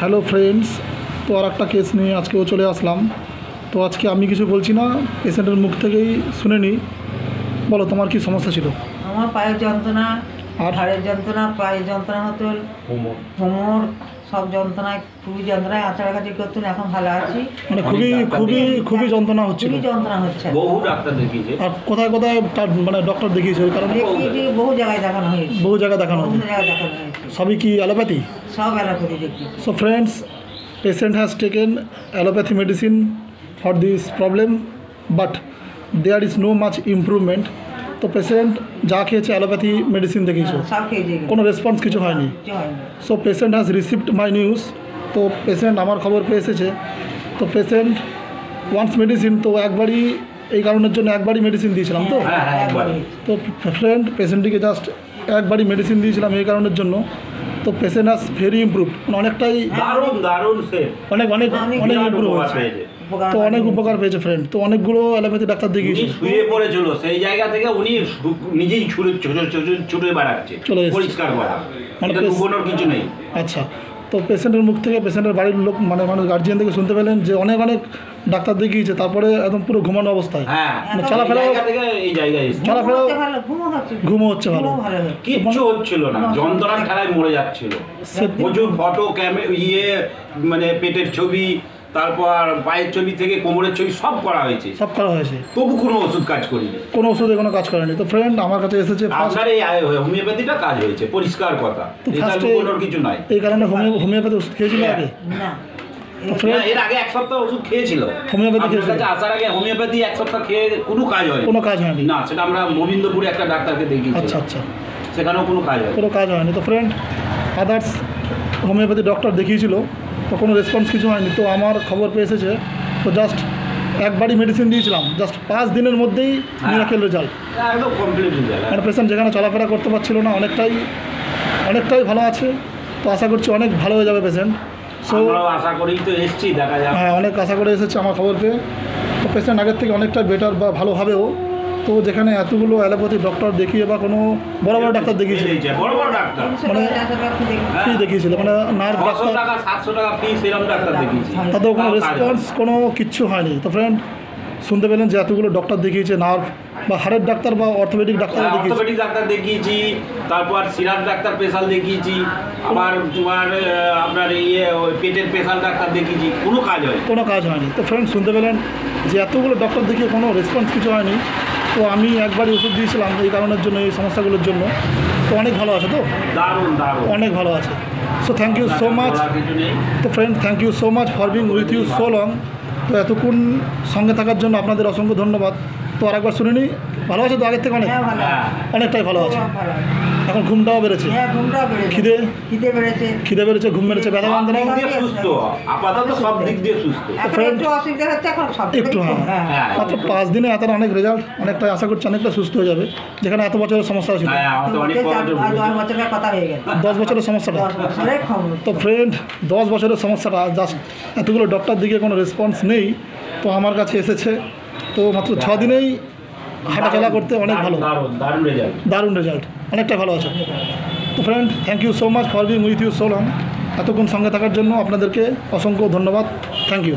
Hello friends, তো আর একটা case নিয়ে আজকেও চলে আসলাম। তো আজকে আমি কিছু বলছি না, পেশেন্টের মুখ থেকেই শুনে নিই। বলো, তোমার কি সমস্যা ছিল? আমার পায়ের যন্ত্রণা, আর ঘাড়ের যন্ত্রণা, পায়ের যন্ত্রণা হতো, কোমর, সব যন্ত্রণায়, খুবই যন্ত্রণায় আঁচড়াঘাটি করতেন। এখন ভালো আছি। মানে খুবই যন্ত্রণা হচ্ছিল। খুবই যন্ত্রণা হচ্ছে। বহু ডাক্তার দেখিয়েছে। আর কোথায় মানে ডক্টর দেখিয়েছে? ওই কারণে বহু জায়গায় দেখানো হয়েছে। বহু জায়গায় দেখানো হয়েছে। সবই কি অ্যালোপ্যাথি? সব অ্যালোপ্যাথি দেখি। So friends, patient has taken allopathy medicine for this problem, but there is no much improvement. তো পেশেন্ট যা খেয়েছে অ্যালোপ্যাথি মেডিসিন দেখিয়েছে, সব খেয়েছে, কোনো রেসপন্স কিছু হয়নি। So patient has received my news. তো পেশেন্ট আমার খবর পেয়ে এসেছে। তো পেশেন্ট ওয়ান্স মেডিসিন, তো একবারই এই কারণের জন্য একবারই মেডিসিন দিয়েছিলাম। তো ফ্রেন্ড, পেশেন্টটিকে জাস্ট একবারই মেডিসিন দিয়েছিলাম এই কারণের জন্য। তো পেশেন্ট হ্যাজ ভেরি ইমপ্রুভড, অনেকটাই অনেক ইমপ্রুভ হয়েছে। তো অনেক উপকার পেয়েছে ফ্রেন্ড। তো অনেকগুলো অ্যালোপ্যাথি ডাক্তার দেখিয়েছি। শুয়ে পড়েছিল, সেই জায়গা থেকে উনি নিজেই ছুটে বেড়াচ্ছে, পরিষ্কার করা, মানে কোনো কিছু নেই। আচ্ছা, তো পেশেন্টের মুখ থেকে, পেশেন্টের বাড়ির লোক মানে গার্জিয়ান থেকে শুনতে পেলেন যে অনেক ডাক্তার দেখিয়েছে, তারপরে একদম পুরো ঘুমানো অবস্থায়। চলাফেরা ঘুমো হচ্ছে ভালো, কিচ্ছু হচ্ছিল না, যন্ত্রণার খেলায় মরে যাচ্ছিল। প্রচুর ফটো মানে পেটের ছবি, তারপর পায়ের ছবি থেকে কোমরের ছবি সব করা হয়েছে। তবু কোনো ওষুধ কাজ করেনি, কোনো ওষুধে কোনো কাজ করেনি। তো ফ্রেন্ড আমার কাছে এসেছে, আপনার এই হোমিওপ্যাথিটা কাজ হয়েছে, পরিষ্কার কথা, কোনো কিছু নাই। এই কারণে হোমিওপ্যাথি ওষুধ খেয়েছিল আগে না, এর আগে এক সপ্তাহ ওষুধ খেয়েছিল হোমিওপ্যাথি। আসার আগে হোমিওপ্যাথি এক সপ্তাহ খেয়ে কোনো কাজ হয়নি না। সেটা আমরা গোবিন্দপুরে একটা ডাক্তারকে দেখিয়েছি। আচ্ছা, সেখানেও কোনো কাজ হয়নি। তো ফ্রেন্ড, আদার্স হোমিওপ্যাথি ডক্টর দেখিয়েছিল, তো কোনো রেসপন্স কিছু হয়নি। তো আমার খবর পেয়ে এসেছে। তো জাস্ট একবারই মেডিসিন দিয়েছিলাম, জাস্ট 5 দিনের মধ্যেই মিরাকেল রেজাল্ট, একদম কমপ্লিট রেজাল্ট। মানে পেশেন্ট যেখানে চলাফেরা করতে পারছিল না, অনেকটাই ভালো আছে। তো আশা করছি অনেক ভালো হয়ে যাবে পেশেন্ট। সো আশা করেই তো এসেছি, দেখা যাক। হ্যাঁ, অনেক আশা করে এসেছে আমার খবর পেয়ে। তো পেশেন্ট আগের থেকে অনেকটা বেটার বা ভালো হবেও। তো যেখানে এতগুলো অ্যালোপ্যাথি ডক্টর দেখিয়ে বা কোনো বড় ডাক্তার দেখিয়েছিল, মানে ফি দেখিয়েছিল, মানে নার্ভ ডাক্তার, 700 টাকা ফি, সেরকম ডাক্তার দেখিয়েছি, তাতেও কোনো রেসপন্স, কোনো কিচ্ছু হয়নি। তো ফ্রেন্ড, শুনতে পেলেন যে এতগুলো ডক্টর দেখিয়েছে, নার্ভ বা হাড়ের ডাক্তার বা অর্থোপেডিক ডাক্তার দেখিয়েছি, তারপর সিরাপ ডাক্তার স্পেশাল দেখিয়েছি, আবার আপনার পেটের স্পেশাল ডাক্তার দেখিয়েছি, কোনো কাজ হয়নি। তো ফ্রেন্ড, শুনতে পেলেন যে এতগুলো ডক্টর দেখিয়ে কোনো রেসপন্স কিছু হয়নি। তো আমি একবারই ওষুধ দিয়েছিলাম এই কারণের জন্য, এই সমস্যাগুলোর জন্য। তো অনেক ভালো আছে, তো অনেক ভালো আছে। So thank you so much. তো friend, thank you so much for being with you so long. তো এতক্ষণ সঙ্গে থাকার জন্য আপনাদের অসংখ্য ধন্যবাদ। তো আরেকবার শুনে নিই, ভালো আছে তো আগের থেকে? অনেকটাই ভালো আছে। এখন ঘুমটাও বেড়েছে, খিদে বেড়েছে, ঘুম বেড়েছে, ব্যথা যন্ত্রণা সুস্থ, আপাতত সব দিক দিয়ে সুস্থ। একটু মাত্র 5 দিনে এত অনেক রেজাল্ট, অনেকটাই আশা করছি অনেকটা সুস্থ হয়ে যাবে। যেখানে এত বছরের সমস্যা ছিল, 10 বছরের সমস্যাটা। তো ফ্রেন্ড, 10 বছরের সমস্যাটা, জাস্ট এতগুলো ডক্টর দিকে কোনো রেসপন্স নেই। তো আমার কাছে এসেছে, তো মাত্র 6 দিনেই হাঁটাচলা করতে অনেক ভালো, দারুণ রেজাল্ট, অনেকটা ভালো আছে। তো friend, thank you so much for being with you so long. এতক্ষণ সঙ্গে থাকার জন্য আপনাদেরকে অসংখ্য ধন্যবাদ। Thank you.